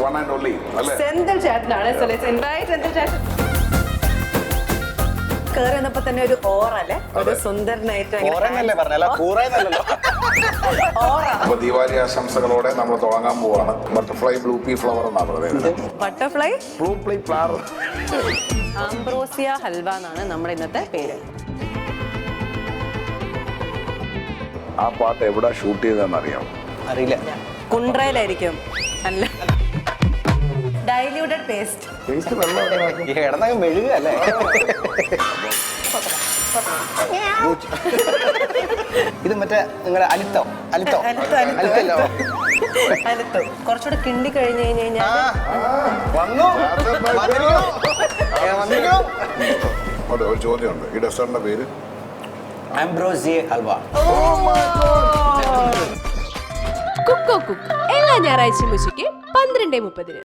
one and only. Senthil ചേട്ടനാണ്. സെന്തിൽ ചേട്ടൻ കേറി വന്നപ്പോ തന്നെ ഒരു ഓറല്ലേ, ഒരു സുന്ദരനായിട്ട് അപ്പൊ ദീപാവലി ആശംസകളോടെ നമ്മൾ തുടങ്ങാൻ പോവാണ്. ബട്ടർഫ്ലൈ ബ്ലൂപീ ഫ്ലവർ എന്നാണ് പറയുന്നത്. ബട്ടർഫ്ലൈ ബ്ലൂപീ ഫ്ലവർ ആംബ്രോസിയ ഹൽവ എന്നാണ് നമ്മുടെ ഇന്നത്തെ പേര്. ആ പാട്ട് എവിടെ ഷൂട്ട് ചെയ്തതെന്ന് അറിയാം? അറിയില്ല. കുണ്ട്രയിലായിരിക്കും. അല്ല, ഡൈല്യൂട്ടഡ് പേസ്റ്റ്. മെഴുകല്ലേ? ഇത് മറ്റേ നിങ്ങളുടെ അലിത്തോ കുറച്ചുകൂടെ കിണ്ടി കഴിഞ്ഞു കഴിഞ്ഞാൽ ഒരു ചോദ്യമുണ്ട്. ഈ ഡെസേർട്ടിന്റെ പേര് ആംബ്രോസിയ ഹൽവ. കുക്കോ കുക്ക് എല്ലാ ഞായറാഴ്ചയും ഉച്ചയ്ക്ക് 12:30.